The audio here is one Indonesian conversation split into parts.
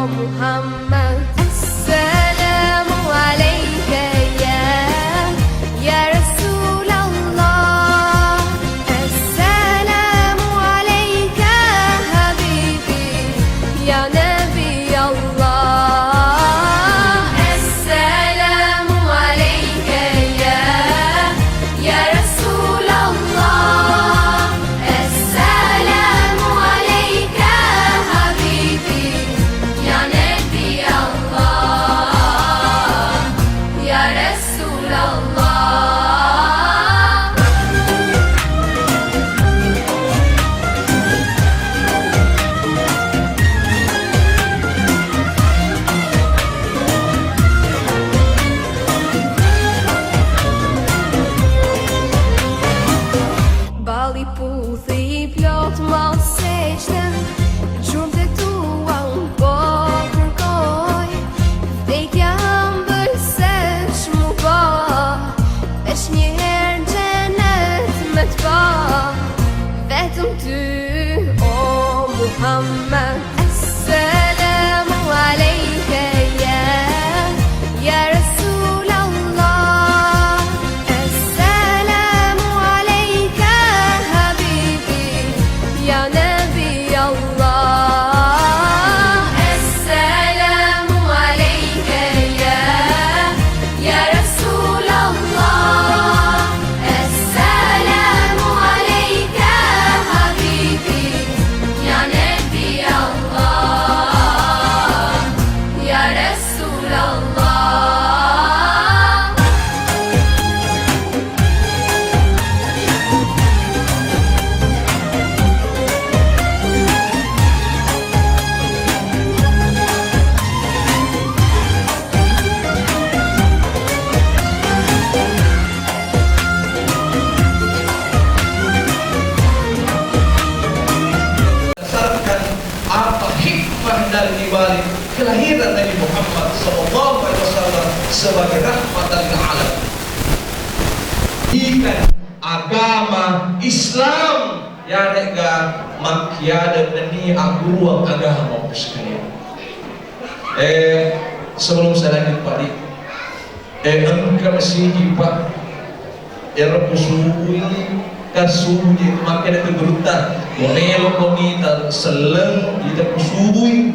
Muhammad. Assalamu alayka ya Rasulullah. Assalamu alayka habibi ya Nabi Allah. Assalamu alayka ya Rasulullah. Assalamu alayka habibi ya Nabi Allah, ya Rasulullah. Balli puthi plot mos seqte, gjumë të tua unë po kërkoj. Vdekja ëmbël se shmu po, veç një herë në xhenet me t'pa. Vetëm ty, o Muhammad. Assalamu alayka ya Rasulullah. Assalamu alayka habibi ya Nabi Allah. Assalamu alayka ya Rasulullah. Assalamu alayka habibi ya Nabi Allah, ya Rasulullah. Berdasarkan apa hikmah dari dibalik kelahiran Nabi Muhammad SAW sebagai rahmatan lil alamin. Ikan agama Islam yang nega makiada ini agama agama sekalian. Sebelum saya lanjut Pak Dik, engkau masih Pak Pusui kasuji makin itu berutan komelo komita seleng kita pusui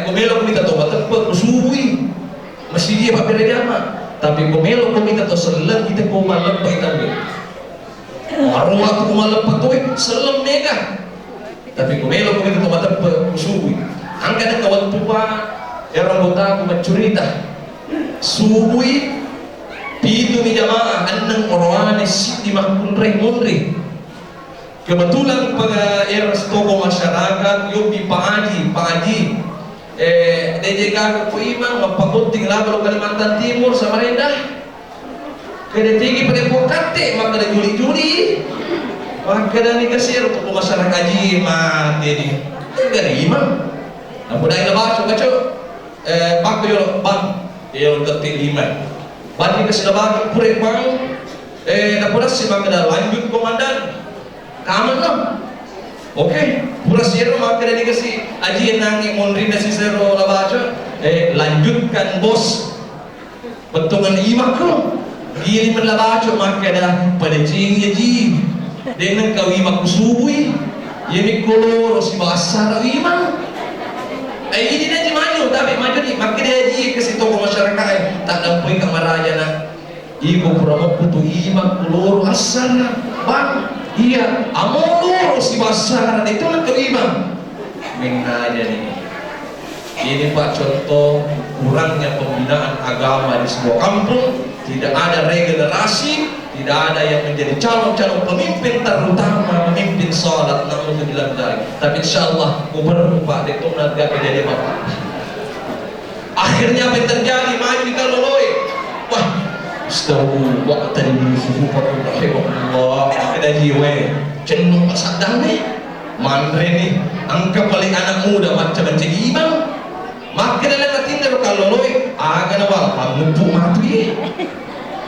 komelo komita to batepet pusui masih dia Pak Pira jama tapi komelo komita to seleng kita komalam pa itabe arwah komalam pa to seleng mega tapi komelo komita to batepet pusui angka na kawan tupa erambota macurita subuhi Pitu ni jamaah anang orwane siti makunreh munreh. Kebetulan pada eras tokoh masyarakat yobi Pak Haji DJK ke imam mapakunting labro Kalimantan Timur Samarinda. Kada tinggi pada pokate maka ada juli-juli. Maka ada ni kasir tokoh masyarakat haji mati ni. Enggak ada imam. Namun ada baca bak yo bang yo ketik imam. Bagi kesedaban purek bang, napuras si makna lanjut komandan, kaman lah. Oke, puras zero makna dikasih aji nangi monri nasi zero labaca, lanjutkan bos, bentungan imak lo, gini menlabaca makna pada jing ji, dengan kau imak kusubui, yemi kolor si basar imak. Ini nanti maju, tapi maju ni makin dia ji ke situ masyarakat tak dampui kamaraja nak. Ibu promo putu imak kulur asar bang, iya amolur si basar itu nak ke imam. Mengaja ni. Ini Pak contoh kurangnya pembinaan agama di sebuah kampung, tidak ada regenerasi. Tidak ada yang menjadi calon-calon pemimpin, terutama pemimpin salat namun bilang dari. Tapi insyaallah gubernur Pak Dekto nanti akan jadi bapak. Akhirnya apa yang terjadi? Maju di Kaloloi. Wah, Astaghfirullah waktu tadi susu Allah ada jiwa cenderung masak damai manre nih angka paling anak muda macam mencari imam maka dalam tinggal Kaloloi agak nawal pamupuk mati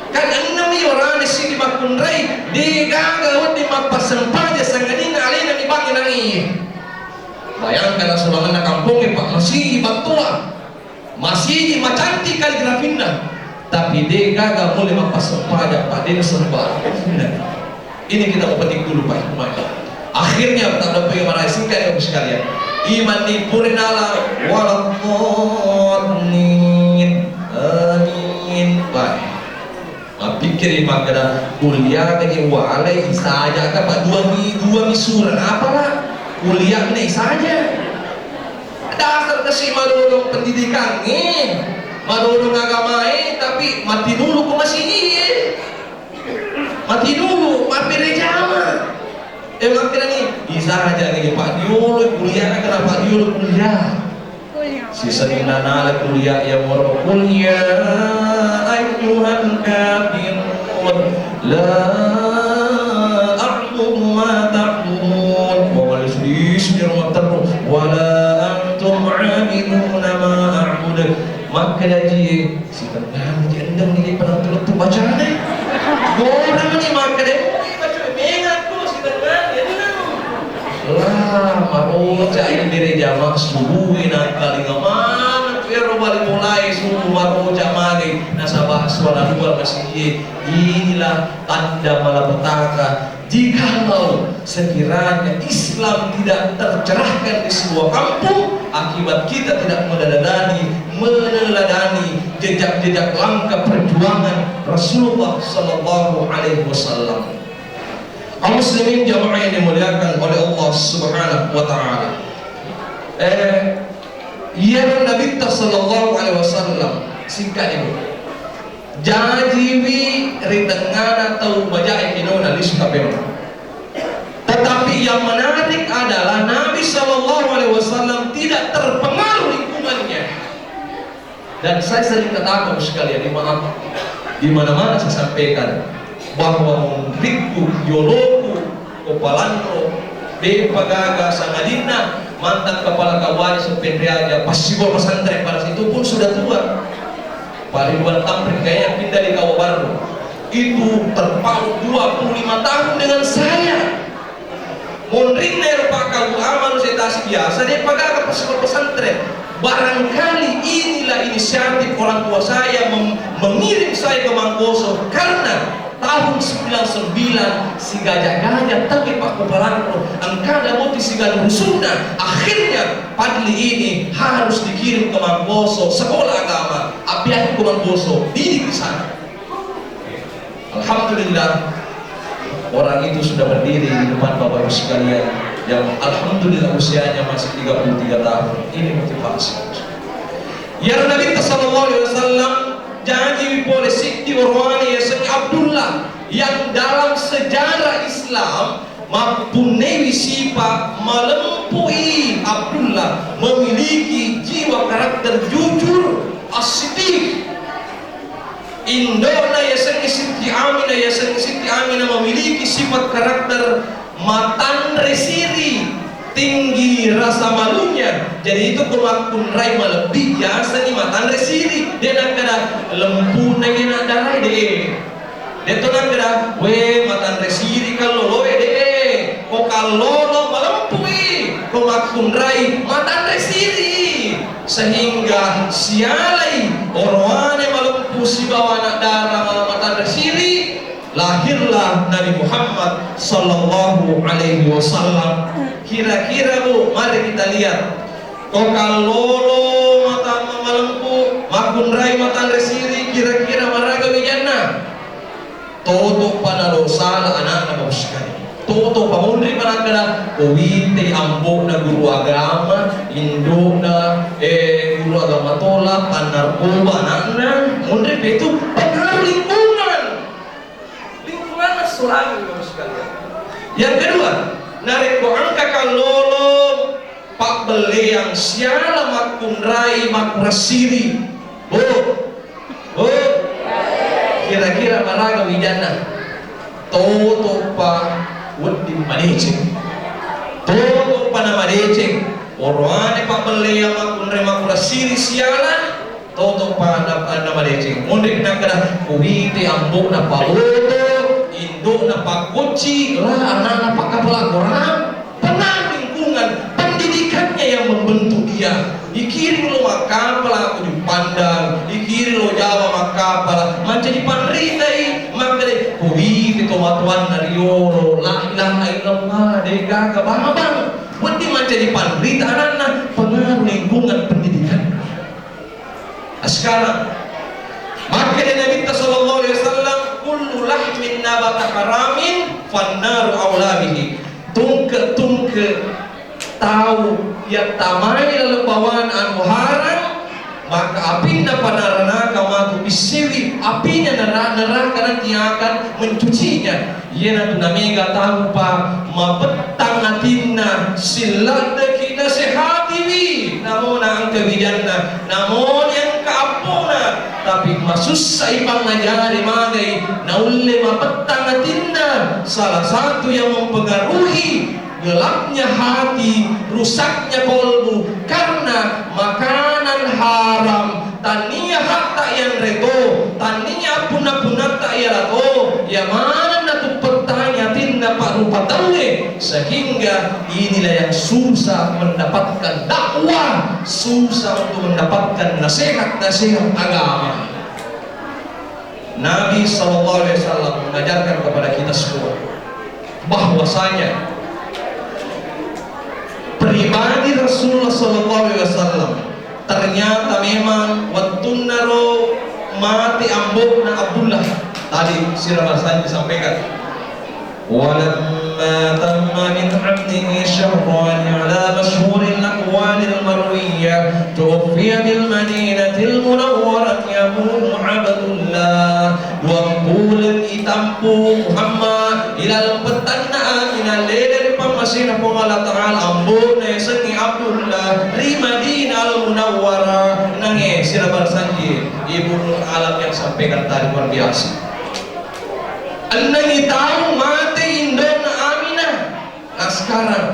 kan enam orang di sini makun rai di gagal di mapas sempaja sangadina alina di bangin nangi bayangkan sulaman na kampungnya Pak masih batua, masih macanti kaligrafinna, tapi dia gagal mulai mapasempajak Pak dia sembah. Ini kita mau petik dulu Pak hikmahnya. Akhirnya tak ada bagaimana singkat ya sekalian. Iman di purinala waladdallin. Amin. Baik. Pikir iman kada kuliah kaji walai saja kan Pak dua misuran apalah kuliah nih saja. Dasar kasih madulung pendidikan nih, madulung agama tapi mati dulu ku masih mati dulu, mati jama. Makin nih bisa aja nih Pak Diulu kuliah kan Pak Diulu kuliah. Sisa nana kuliah ya moro kuliah ayyuhan kafirun la a'budu ma ta'budun wa la yusyrikuna terus wala antum 'abiduna ma a'budu. Maka jadi si tenang dia endang ni pada tu bacaan deh. Orang ni maka deh baca mengaku si tenang dia lah maru cai diri jamak subuhin kali ngaman pero balik mulai subuh maru jamagi nasabah suara luar masjid. Inilah tanda malapetaka jikalau sekiranya Islam tidak tercerahkan di sebuah kampung akibat kita tidak meneladani jejak-jejak langkah perjuangan Rasulullah sallallahu alaihi wasallam. Kaum muslimin jamaah yang dimuliakan oleh Allah Subhanahu wa taala. Ya Nabi sallallahu alaihi wasallam singkat itu. Jajiwi ritengana atau bajai kinona lisukapema. Tetapi yang menarik adalah Nabi sallallahu alaihi wasallam tidak terpengaruh lingkungannya. Dan saya sering katakan sekalian, maaf, di mana-mana saya sampaikan bahwa mengriku, yoloku, kopalanro, Pagaga, Sangadina, mantan kepala kawan sependriaja, pasibol pesantren pada situ pun sudah tua. Pak Ridwan Tamrin kayaknya pindah di Kawa Baru. Itu terpaut 25 tahun dengan saya. Mondriner Pak Kawu Amal setasi biasa, dia Pagaga pasibol pesantren. Barangkali inilah inisiatif orang tua saya mengirim saya ke Mangkoso karena tahun 99 si gajah-gajah tapi Pak Kupalanko angkada moti si galuh Sunda. Akhirnya Padli ini harus dikirim ke Mangkoso sekolah agama. Apian ke Mangkoso didik di sana. Alhamdulillah orang itu sudah berdiri di depan Bapak Ibu sekalian yang alhamdulillah usianya masih 33 tahun. Ini motivasi. Ya Nabi sallallahu alaihi wasallam janji oleh Siti Orwani Yasin Abdullah yang dalam sejarah Islam mempunyai sifat melampaui. Abdullah memiliki jiwa karakter jujur, as-siddiq. Indona Yasin Siti Aminah memiliki sifat karakter matan resiri, tinggi rasa malunya. Jadi itu kumakun rai lebih biasa nih matan resiri. Dia nak kena lempu nengin ada rai deh. Dia tu nak kena we matan resiri kalau loe deh. Kok kalau lo melempui kumakun rai matan resiri sehingga sialai orwane melempu si bawa anak darah matan resiri. Lahirlah Nabi Muhammad sallallahu alaihi wasallam. Kira-kira Bu, mari kita lihat. Kokalolo mata malempu, makun rai mata resiri, kira-kira maraga wijana. Toto panalo sala anak Bapak sekali. Toto pamundri panagara, kowite ambo na guru agama, indo na guru agama tola, panarkoba anak mundri itu pengaruh lingkungan. Lingkungan sulami Bapak sekalian. Yang kedua, narik ko angka kalolo pak beli yang siala makun rai makun rasiri. Bu kira-kira maraga wijana toto pa wedi madeceng, toto pa na madeceng orwane pak beli yang makun rai makun rasiri siala toto pa na madeceng. Mundik na kada kuwiti ambok na pauto induk na pakuci lah anak-anak pak kapal orang tenang lingkungan pendidikannya kiri lo makapala aku dipandang, di kiri lo Jawa makapala, macam di panritai, maka deh kuwi itu matuan dari yoro, la ilaha illallah, deh gagah bang, buat di macam di panrita anak pengaruh lingkungan pendidikan. Sekarang, maka dia Nabi sallallahu alaihi wasallam, kullu lahmin nabata haramin, fannaru aulabihi. Tungke tahu ya tamai lalu bawaan anu haram, maka apinya pada neraka matu bisiwi, apinya neraka nanti akan mencucinya. Ia nanti namiga tahu pa mabetang atinna silat dekina sehatiwi, namun ang kebijanna, namun yang keapuna, tapi masusah ipang ngajari magai naulle mabetang atinna. Salah satu yang mempengaruhi gelapnya hati, rusaknya kolbu karena makanan haram. Tania hatta yang reto, tania puna tak ya rato, ya mana tu pertanya tinda pak rupa tahu, sehingga inilah yang susah mendapatkan dakwah, susah untuk mendapatkan nasihat agama. Nabi SAW mengajarkan kepada kita semua bahwasanya pribadi Rasulullah SAW ternyata memang waktu naro mati ambokna Abdullah tadi sirah bahasanya disampaikan walamma tamma min abdihi syahran ala masyhuril aqwalil marwiyah tuwfiya bil madinatil munawwarah yamu Abdullah wa qulan itampu Muhammad ilal petanna aminal lele pamasina po Allah Ta'ala ambo na sengi Abdullah di Madinah al-Munawwarah nange sirabar sanji Ibu Nur Alam yang sampaikan tadi luar biasa. Anangi tahu mati indona Aminah. Nah sekarang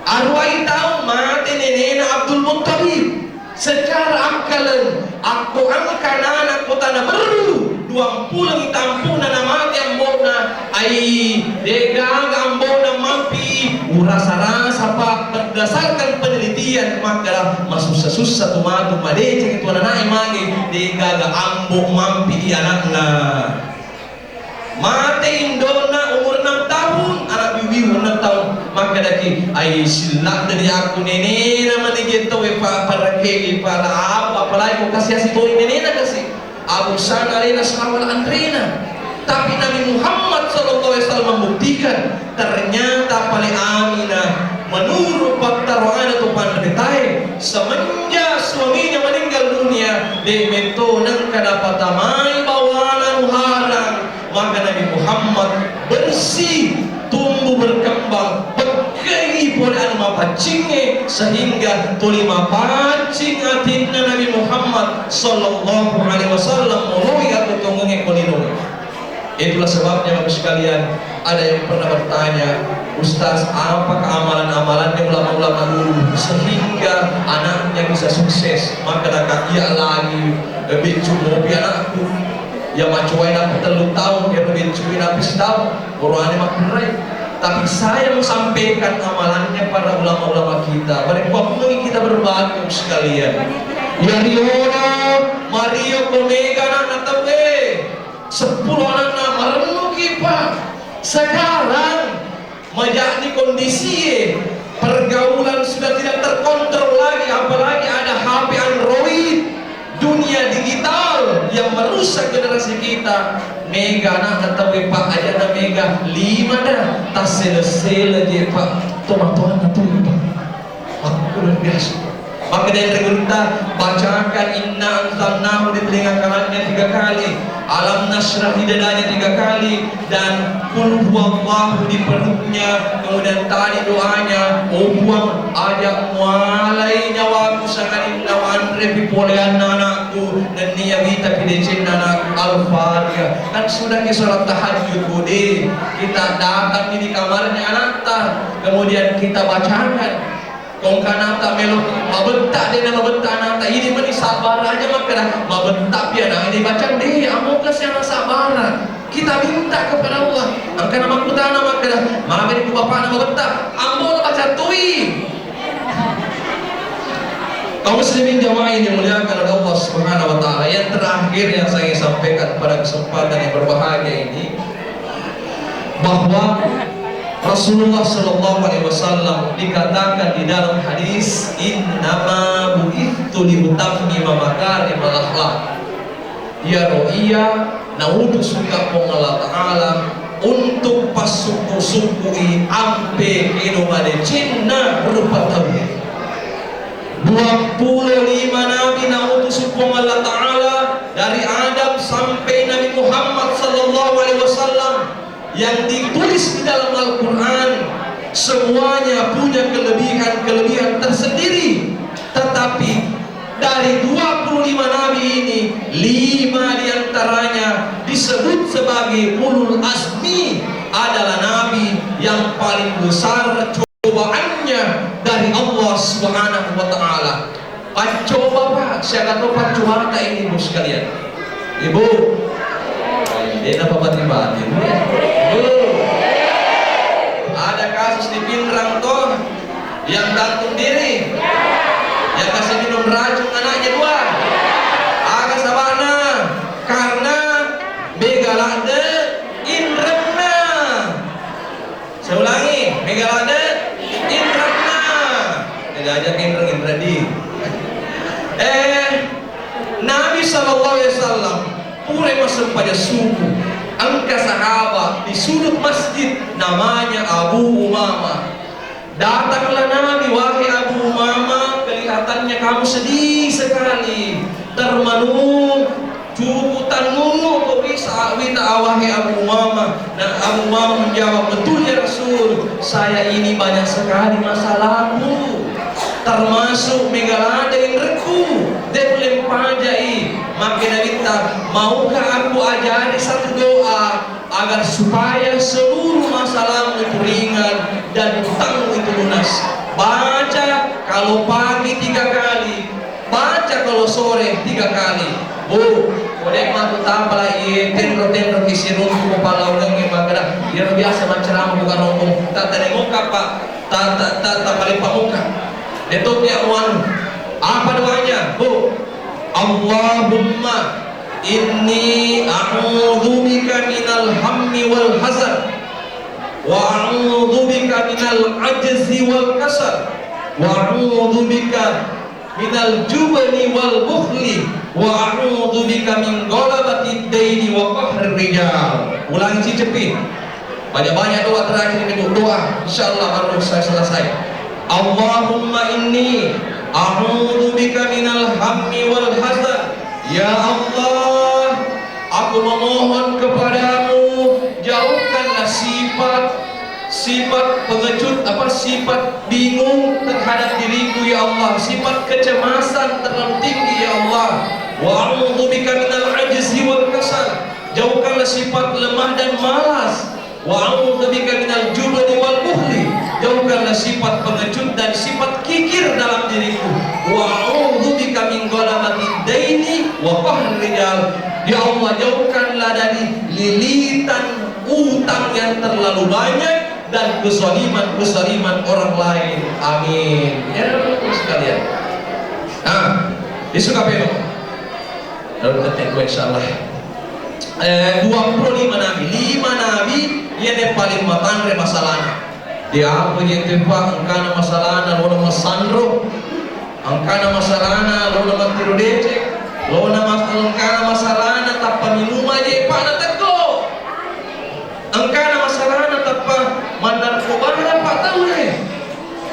arwai tahu mati nenena Abdul Muttalib. Secara akalan aku angkat anakku tanah baru 20 tampunan mati ambona ai dega ambona mampi rasa-rasa pak berdasarkan penelitian maka masuk susah tu matu madece itu anak imagi dega ambok mampi di anakna mati indona umur 6 tahun anak bibi umur 6 tahun maka daki ai silak dari aku nene nama digeto para kegi para apalagi kau kasih itu nene kasih Abu Sana Arena Sawal Andrina. Tapi Nabi Muhammad SAW membuktikan ternyata paling Aminah menurut fakta rohana tu pandai semenjak suaminya meninggal dunia dia mentonang kedapat tamai bawalan haram maka Nabi Muhammad bersih tumbuh berkembang berkei boleh anu mapacingnya sehingga tulima pacing atinna Nabi Muhammad sallallahu alaihi wasallam mulai atau tunggunya kolino. Itulah sebabnya Bapak sekalian ada yang pernah bertanya, Ustaz apakah amalan-amalannya ulama-ulama dulu sehingga anaknya bisa sukses? Maka kata iya lagi bicu mobil anakku ya macuain aku terlalu tahu ya bicuin habis tahu Qurannya makmurai. Tapi saya mau sampaikan amalannya para ulama-ulama kita. Mereka waktu kita berbagi sekalian. Ya Riono, Mario Komega anak tawe, 10 anak merenung kita. Sekarang menjadi kondisi pergaulan sudah tidak terkontrol lagi, apalagi ada HP Android, dunia digital yang merusak generasi kita. Mega anak tahu pak aja ada mega 5 dah tak selesai je pak tomat-tomat atau pak aku luar biasa. Maka dari kita bacakan inna anzalnahu di telinga kanannya 3 kali, alam nasrah di dadanya 3 kali, dan qul huwallahu di perutnya. Kemudian tadi doanya buang ajak mulai nyawaku sangat indawan repi polean anakku dan niya kita pidecin anakku al-fatihah. Kan sudah ke sholat tahajud budi kita datang di kamarnya anak kemudian kita bacakan kong kanata melo mabentak dia nama bentak nata ini meni sabar aja maka mabentak dia nah ini baca deh amokas yang sabar kita minta kepada Allah angka nama kutana maka maka ku bapak nama bentak ambo baca tui Kaum muslimin jamaah yang dimuliakan oleh Allah Subhanahu wa taala, yang terakhir yang saya sampaikan pada kesempatan yang berbahagia ini, bahwa Rasulullah Shallallahu Alaihi Wasallam dikatakan di dalam hadis, innama bu'ithu liutammima makarimal akhlaq. Ya ro'iyya naudusuka Allah Ta'ala untuk pasuku-sukui ampe inomade cinna berupa tauhid. 25 nabi naudusuka Allah Ta'ala dari Adam sampai Nabi Muhammad Sallallahu Alaihi Wasallam, yang ditulis di dalam Al-Quran semuanya punya kelebihan tersendiri. Tetapi dari 25 nabi ini, 5 diantaranya disebut sebagai ulul azmi, adalah nabi yang paling besar cobaannya dari Allah Subhanahu wa taala. Coba Pak, saya kata Pak, coba ini Ibu sekalian. Ibu, ini apa batin-batin ya? Ada kasus di Pindrang toh yang gantung diri, yang kasih minum racun anaknya 2. Agak sabana karena begalade indrena. Saya ulangi, begalade indrena. Tidak aja indra di. Nabi Sallallahu Alaihi Wasallam pure masuk pada suku angka sahabat di sudut masjid namanya Abu Umamah. Datanglah Nabi, wahai Abu Umamah, kelihatannya kamu sedih sekali, termenung, cukutan nunu, kok bisa wita wahai Abu Umamah. Dan Abu Umamah menjawab, betul ya Rasul, saya ini banyak sekali masalahku, termasuk megalada yang reku, dia pajai. Maka minta, maukah aku ajari satu doa agar supaya seluruh masalahmu itu ringan dan utangmu itu lunas. Baca kalau pagi 3 kali, baca kalau sore 3 kali. Bu, kodek matu tambah lagi tenro kisi rumpu kepala orang yang magara. Dia biasa menceramah bukan ngomong. Tak ada muka Pak, tak paling pamuka. Detok dia uang. Apa doanya? Bu, Allahumma inni a'udzubika minal hammi wal hazan, wa a'udzubika minal ajzi wal kasal, wa a'udzubika minal jubni wal bukhli, wa a'udzubika min ghalabati daini wa qahri rijal. Ulangi cepat. Banyak-banyak doa terakhir ini, doa insyaallah baru saya selesai. Allahumma inni a'udzubika minal hammi wal hazan. Ya Allah, aku memohon kepadamu, jauhkanlah sifat pengecut, sifat bingung terhadap diriku ya Allah, sifat kecemasan terlalu tinggi ya Allah. Wa a'udzubika minal ajzi wal kasal, jauhkanlah sifat lemah dan malas. Wa a'udzubika minal jubni wal bukhli, jauhkanlah sifat pengecut dan sifat kikir dalam diriku. Wa a'udzubika min ghalabati daini wa qahri rijal, ya Allah, jauhkanlah dari lilitan utang yang terlalu banyak dan kezaliman orang lain. Amin. Ya sekalian. Nah, disuka penuh. Lalu kita insyaallah 25 nabi, 5 nabi yang paling matang masalahnya. Dia apa yang tempat angkana masalahna lo nama sandro, angkana masalahna lo nama tiru decek, lo nama angkana masalahna tanpa minum aja pada tego, angkana masalahna tanpa manarkobana pak tahu deh.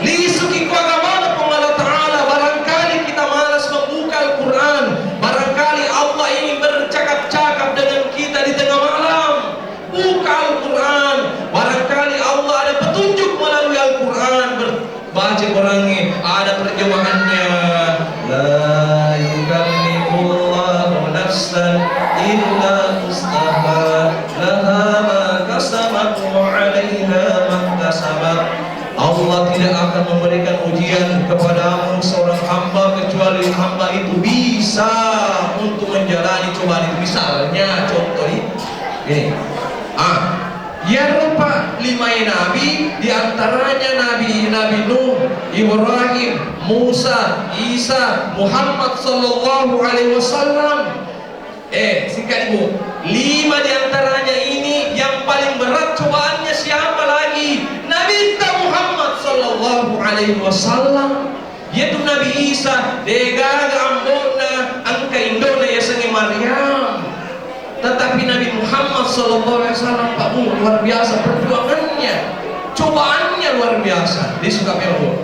Lisuki ku agama Allah Ta'ala. Barangkali kita malas membuka Al-Quran, barangkali Allah ingin bercakap-cakap dengan kita di tengah malam. Buka Al-Quran, barangkali Allah ada petunjuk melalui Al-Quran. Baca orangnya, ada terjemahannya. La yukallifullahu nafsan illa usaha, laha ma kasabat wa 'alaiha ma kasabat. Allah tidak akan memberikan ujian kepadamu seorang hamba kecuali hamba itu bisa untuk menjalani cobaan itu. Misalnya contoh ini, Ya rupa limai nabi, diantaranya Nabi Nuh, Ibrahim, Musa, Isa, Muhammad sallallahu alaihi wasallam. Singkat ibu, 5 diantaranya ini yang paling berat cobaannya siapa lagi? Nabi Muhammad sallallahu alaihi wasallam. Yaitu Nabi Isa, degaga ambona angka indona ya sangi Maryam. Tetapi Nabi Muhammad SAW Pak Bu, luar biasa perjuangannya, cobaannya luar biasa. Dia suka membuat.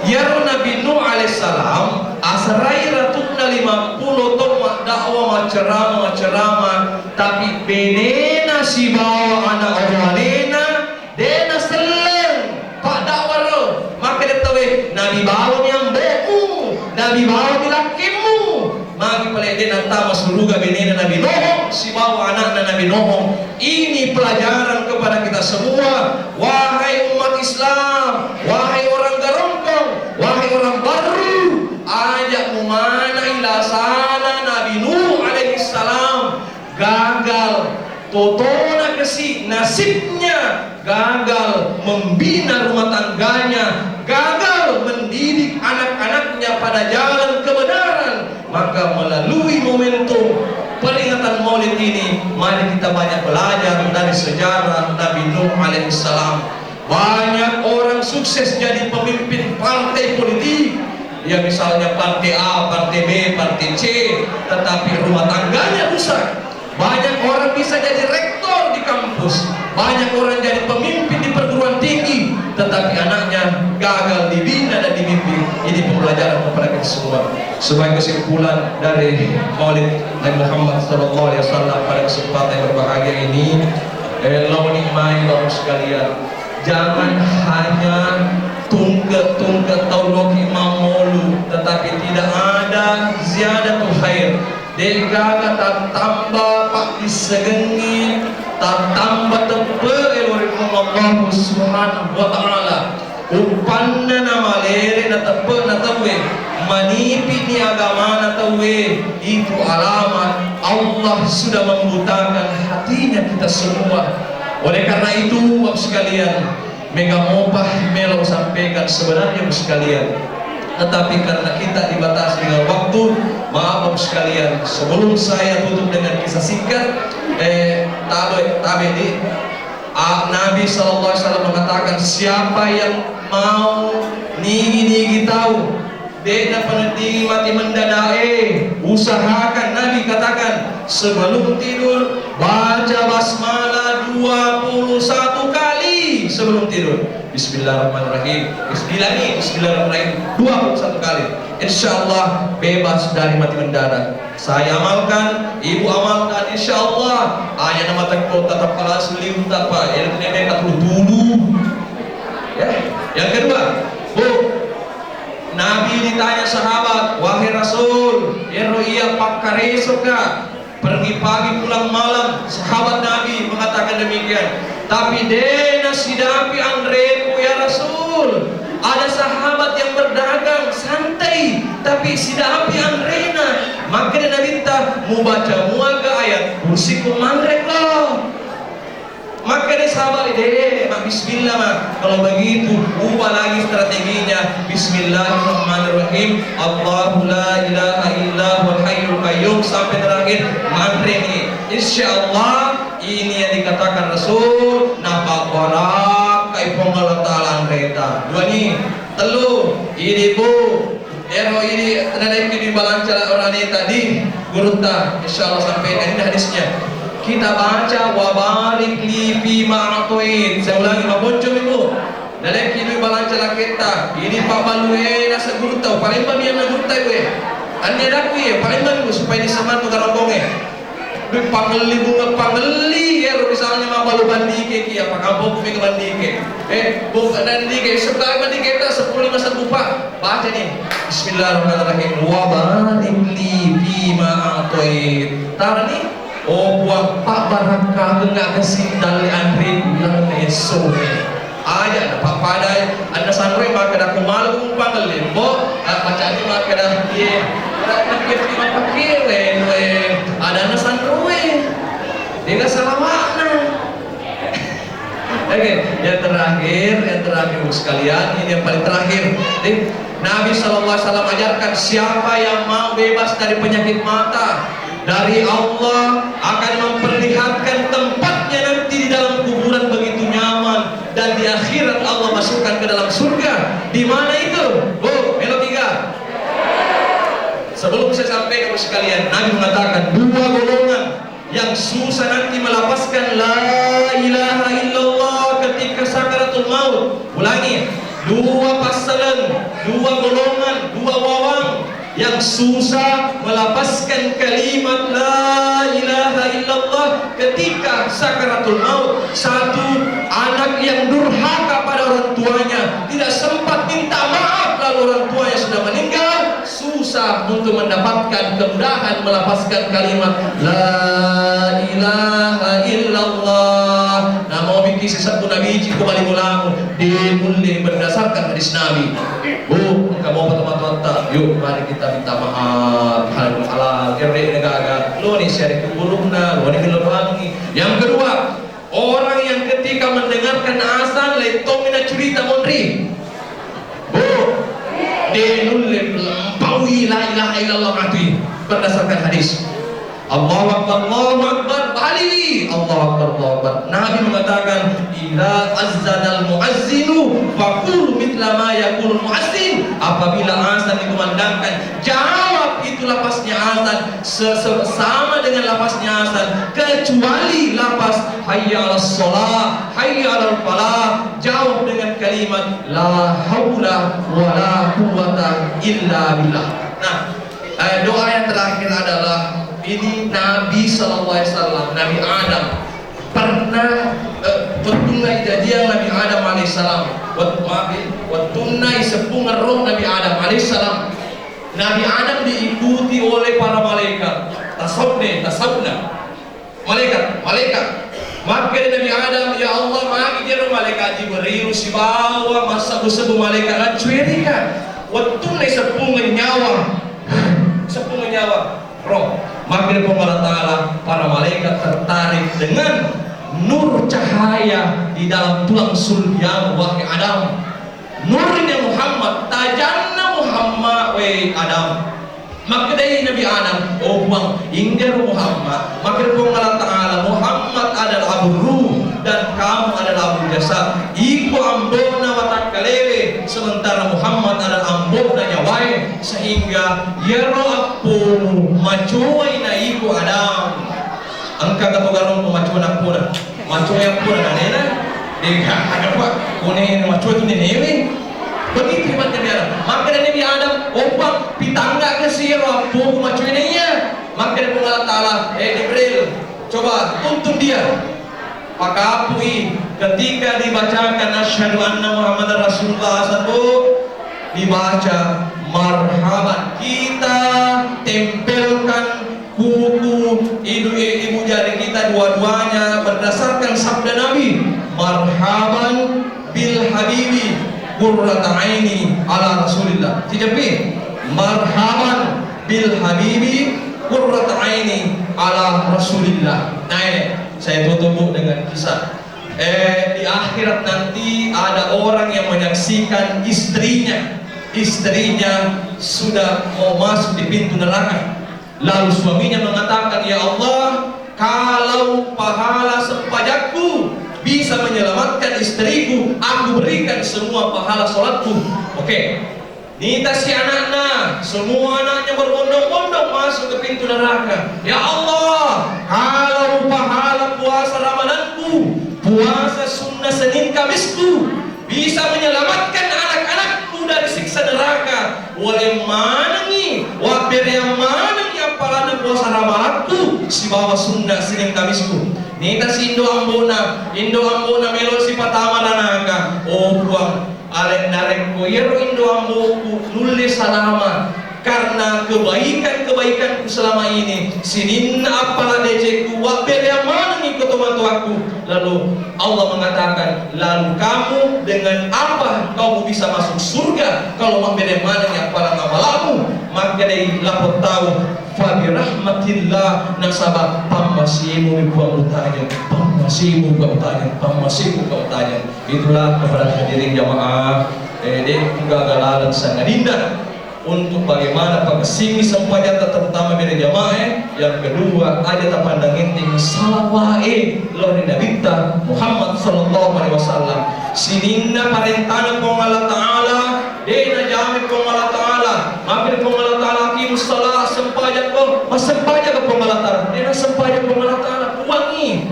Ya Nabi Nuh alaihissalam asrai ratuna 50 tahun dakwah ceramah, tapi benena si bawa anak orangena dena seleng pak dakwah lo. Maka dia tahu Nabi bawa yang beku, Nabi bawa lakimu. Magi pala dia nantama suruga benena Nabi Nuh, si bawa anaknya Nabi Nuh. Ini pelajaran kepada kita semua. Wahai umat Islam, wahai orang Garompong, wahai orang baru, ajak mana ilasana Nabi Nuh alaihi salam gagal. Totona kesi nasibnya gagal membina rumah tangganya, gagal mendidik anak-anaknya pada jalan kebenaran. Maka melalui momentum peringatan Maulid ini, mari kita banyak belajar dari sejarah Nabi Nuh alaihissalam. Banyak orang sukses jadi pemimpin partai politik, ya misalnya partai A, partai B, partai C, tetapi rumah tangganya rusak. Banyak orang bisa jadi rektor di kampus, banyak orang jadi pemimpin di perguruan tinggi, tetapi anaknya gagal dibina dan dibimbing. Ini pembelajaran kepada kita semua. Sebagai kesimpulan dari Maulid Nabi Muhammad SAW pada kesempatan yang berbahagia ini, lau nikmai bapak sekalian, jangan hanya tungke tauloki mamolu, tetapi tidak ada ziyadatul khair. Dega tak tambah pak disegengi, tak tambah tepe Allah subhanahu wa ta'ala. Upanna nama lere na tepe na tawe, manipi ni agama na tawe. Itu alamat Allah sudah membutakan hatinya kita semua. Oleh karena itu bapak sekalian, mega mopah melo sampaikan sebenarnya bapak sekalian, tetapi karena kita dibatasi dengan waktu, maaf bapak sekalian, sebelum saya tutup dengan kisah singkat, Nabi SAW mengatakan, siapa yang mau nigi tahu dena penting mati mendadae, usahakan. Nabi katakan sebelum tidur baca basmalah 21 kali sebelum tidur. Bismillahirrahmanirrahim. Bismillahirrahmanirrahim 21 kali. Insyaallah bebas dari mati mendadak. Saya amalkan, ibu amalkan, insyaallah. Ayah nama tekpo tetap kelas lium tapa. Yang mereka dulu. Ya. Yang kedua, Bu, Nabi ditanya sahabat, wahai Rasul, iya pakkare soka, pergi pagi pulang malam. Sahabat Nabi mengatakan demikian. Tapi dena sidapi angreku ya Rasul. Ada sahabat yang berdagang santai, tapi sidapi angrena. Maka Nabi minta mau baca muaga ayat kursi kumandrek loh. Maka dia sahabat mak bismillah mak. Kalau begitu ubah lagi strateginya. Bismillahirrahmanirrahim. Allahu la ilaha illa huwal hayyul qayyum sampai terakhir mantre ini. Insyaallah ini yang dikatakan Rasul napa warak kai ponggal taala reta. Dua ni telu ini Bu. Ini tenaga di balancara orang ini tadi gurunta. Insyaallah sampai ini hadisnya. Kita baca wabarik li fi ma'atuin. Saya ulangi mabocom ibu. Dalam kini balanca kita. Ini Pak Balue nasa guru tahu. Paling bami yang guru tahu Anya daku ya. Paling bami supaya disemat mengarongkonge. Pangeli bunga pangeli ya. Misalnya mabalu bandike kia. Pak Kampung kami ke bandike. Bukan bandike. Sebelah bandike kita 10-15 bupa. Baca nih. Bismillahirrahmanirrahim. Wabarik li fi ma'atuin. Tahu nih. Oh buang Pak Baraka enggak kesih dari Andre bilang esok aja Pak pada anda sanre maka dah kumalu panggil lembo macam ni maka dah dia pakai ada anda sanre dia salah makna Oke, yang terakhir sekalian, ini yang paling terakhir. Nabi SAW ajarkan siapa yang mau bebas dari penyakit mata, dari Allah akan memperlihatkan tempatnya nanti di dalam kuburan begitu nyaman, dan di akhirat Allah masukkan ke dalam surga. Di mana itu? Oh, Melo 3. Sebelum saya sampaikan sekalian, Nabi mengatakan dua golongan yang susah nanti melapaskan la ilaha illallah ketika sakaratul maut. Ulangi, dua pasangan, dua golongan, dua wawang yang susah melapaskan kalimat la ilaha illallah ketika sakaratul maut. Satu, anak yang durhaka pada orang tuanya, tidak sempat minta maaf lalu orang tuanya sudah meninggal, susah untuk mendapatkan kemudahan melapaskan kalimat la ilaha illallah. Nah, mau bikin sesuatu Nabi kembali ulang dimulai berdasarkan hadis Nabi. Oh, kamu mau teman-teman, yuk mari kita minta maaf halal halal kerde negara lo nih syari kuburuna lo nih bilangi. Yang kedua, orang yang ketika mendengarkan azan letomina cerita mondri oh denul lampaui la ilaha illallah mati berdasarkan hadis. Allahu Akbar, Allahu Akbar, bali Allahu Akbar, Allahu Akbar. Nabi mengatakan idza azzanal muazzinu faqulu mithla ma yaqulul muazzin. Apabila azan dikumandangkan, jawab itu lapasnya azan sama dengan lapasnya azan, kecuali lapas hayya 'alas shalah, hayya 'alal falah, jawab dengan kalimat la haula wala quwwata illa billah. Nah, doa yang terakhir adalah ini Nabi SAW, Nabi Adam pernah bertunai jadian Nabi Adam alaihissalam, bertunai sepungan roh Nabi Adam alaihissalam. Nabi Adam diikuti oleh para malaikat, tasawna, malaikat. Maka Nabi Adam, ya Allah, maki dia malaikat Jibril si bawa masa sebu malaikat cuirika, bertunai sepungan nyawa, roh. Maka Allah Ta'ala, para malaikat tertarik dengan nur cahaya di dalam tulang sulbimu wahai Adam. Nurnya Muhammad, tajanna Muhammad wahai Adam. Maka dari Nabi Adam, oh buang inggar Muhammad. Maka Allah Ta'ala, Muhammad adalah abu ruh dan kamu adalah abu jasad. Iku ambona watak kalele, sementara Muhammad adalah ambona nyawai, sehingga yaro apumu macuai na iku Adam. Angka katogarong macuai pura, macuai pura na nena. Deka ada pak, kone macuai tu nenewe. Begitu hebatnya dia. Maka Nabi Adam, opang pitangga ke siro apumu macuai nanya. Maka Allah Ta'ala, Jibril, coba tuntun dia. Maka apui ketika dibacakan asyhadu anna Muhammadar Rasulullah satu dibaca marhaban, kita tempelkan kuku ibu jari kita dua-duanya berdasarkan sabda Nabi, marhaban bil habibi qurrata aini ala Rasulillah. Tijapi marhaban bil habibi qurrata aini ala Rasulillah. Nah ini saya tutup dengan kisah. Di akhirat nanti ada orang yang menyaksikan istrinya sudah mau masuk di pintu neraka. Lalu suaminya mengatakan, ya Allah, kalau pahala sepajakku bisa menyelamatkan istriku, aku berikan semua pahala sholatku. Oke. Nita si anaknya, semua anaknya berbondong-bondong masuk ke pintu neraka. Ya Allah, kalau pahala puasa Ramadanku, puasa sunnah Senin Kamisku bisa menyelamatkan anak-anakku dari siksa neraka, oleh mana nih? Wabir yang mana nih apalagi puasa Ramadanku si bawa sunnah Senin Kamisku. Nita si Indo Ambona melo si Patama Nanaka. Oh buang alek narek koyero Indo Amboku nulis salama karena kebaikanku selama ini sinin apalah dejeku wabel yang mana nih ketomatu aku. Lalu Allah mengatakan, lalu kamu dengan apa kamu bisa masuk surga kalau wabel yang mana nih apalah ngamalanmu. maka dari lapor tahu fa bi rahmatillah nasaba pamasimu berutanya pamasimu berutanya itulah kepada hadirin jamaah kegagalan sangat indah untuk bagaimana pengesimi sempajat terutama dari jamaah. Yang kedua ada pandang inting salawae lo di Nabi Muhammad sallallahu alaihi wasallam sininna parentana pong Allah taala dena jami pong Allah taala mampir pong Allah taala ki mustalah sempajat ko masempajat pong Allah taala dena sempajat pong Allah taala wangi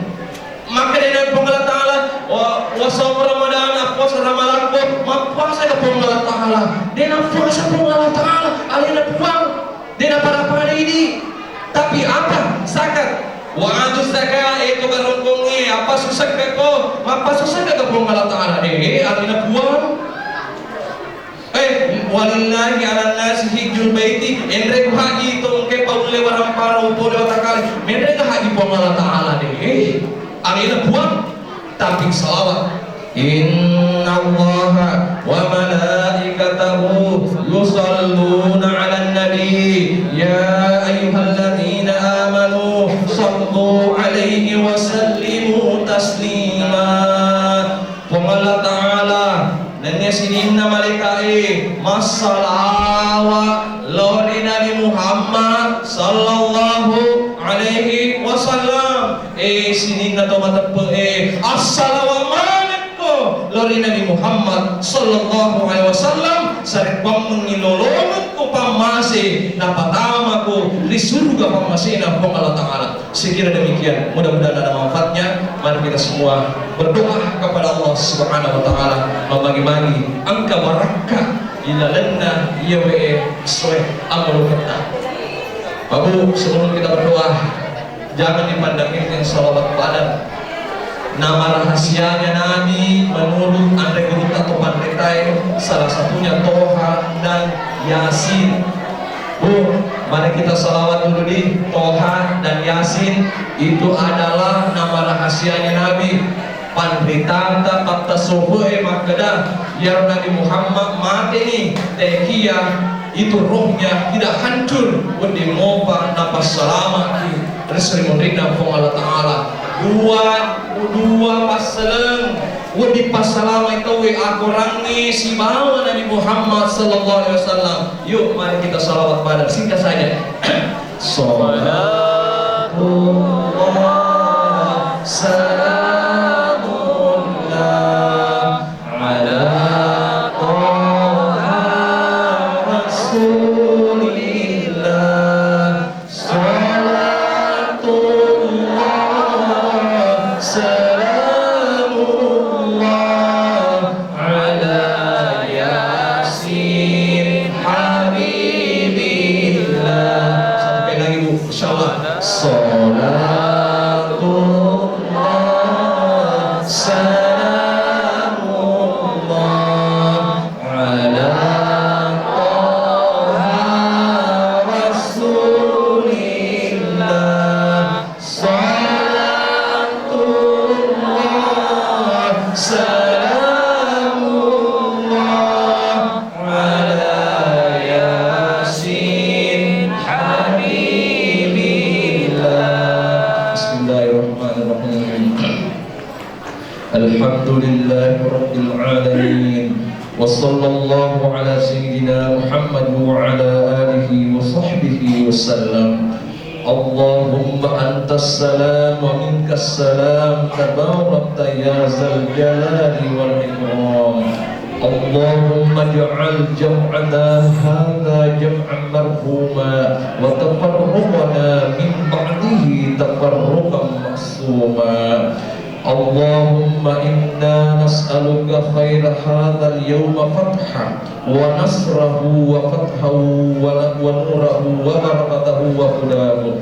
maka dena pong Allah taala wa saum Ramadan puasa Ramadan ko puasa ka pong Allah taala dena puasa pong Allah taala alina puang dena para ini. Tapi apa sakat wa zakat itu barongkongi apa susah ko apa susah ka pong Allah taala alina puang walillahi ala nasi hijjul baiti endre haji to ke paule waram para upole watakali mendre haji pong Allah taala alina puang tapi salawat inna allaha wa malaikatahu yusalluna ala nabi ya ayyuhalladzina amanu sallu alaihi wa sallimu taslima. Allah taala nanya sininna malaikai masalawa lori Nabi Muhammad sallallahu alaihi wasallam sininna to matape assalamualaikum lori Nabi Muhammad sallallahu alaihi wasallam sarik pamengilolongan ko pamase na patama ko di surga pamase na pong Allah taala. Sekira demikian, mudah-mudahan ada manfaatnya. Mari kita semua berdoa kepada Allah Subhanahu wa taala membagi-bagi angka barakah ilalanna yawe sesuai amal kita. Babu, sebelum kita berdoa jangan dipandang yang salawat padan. Nama rahasianya Nabi menurut Andre Guru atau Pandai salah satunya Toha dan Yasin. Mari kita salawat dulu di Toha dan Yasin. Itu adalah nama rahasianya Nabi. Pandritanta kata sohoe makada ya Nabi Muhammad mati nih tekia itu rohnya tidak hancur wadi mopa napas selamat resri mondina pong Allah taala dua pasaleng wadi pasalama itu aku rangi si bawa Nabi Muhammad sallallahu alaihi wasallam. Yuk mari kita salawat pada singkat saja. Salatullah salamullah ala Toha Rasulillah salatullah salamullah ala Yasin Habibillah. Sampai lagi Bu insyaallah. Salatullah salamullah ala Toha Rasulillah salatullah salamullah ala Yasin Habibillah. Bismillahirrahmanirrahim. Alhamdulillahi rabbil alamin wa sallallahu ala sayyidina Muhammad wa ala alihi wa sahbihi wa sallam. Allahumma antas salam wa minkas salam tabarakta ya zal jalali wal ikram. Allahumma ja'al jam'ana hadha jam'an marhuma wa tafarruqana min ba'dihi tafarruqan maksuma. Allahumma inna nas'aluka khaira hadzal yawma fatha wa nasrahu wa fathahu wa nurahu wa barakatahu wa hudahu.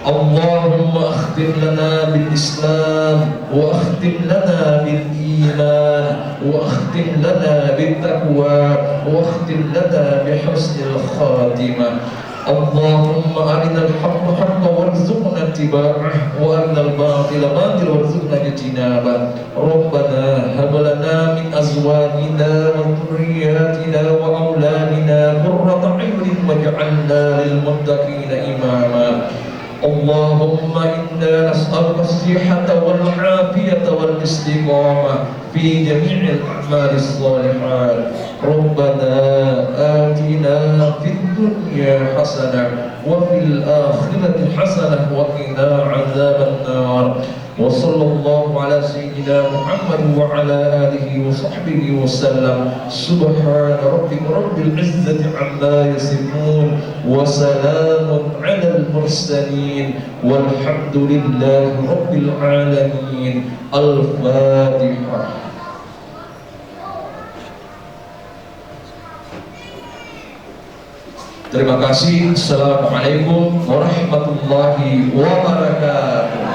Allahumma akhtim lana bil Islam wa akhtim lana bil iman wa akhtim lana bil taqwa wa akhtim lana bi husnil khatimah. اللهم أرنا الحق حقا وارزقنا اتباعه وأرنا الباطل باطلا وارزقنا اجتنابه ربنا هب لنا من أزواجنا وذرياتنا وأولادنا قرة أعين واجعلنا للمتقين إماما اللهم إنا نسألك الصحة والعافية والاستقامة في جميع الأعمال الصالحات ربنا آتنا في الدنيا حسنة وفي الآخرة حسنة وقنا عذاب النار وصلى الله على سيدنا محمد وعلى آله وصحبه وسلم سبحان ربك رب العزة عما يصفون وسلام على المرسلين والحمد لله رب العالمين الفاتحة. Terima kasih. Assalamualaikum warahmatullahi wabarakatuh.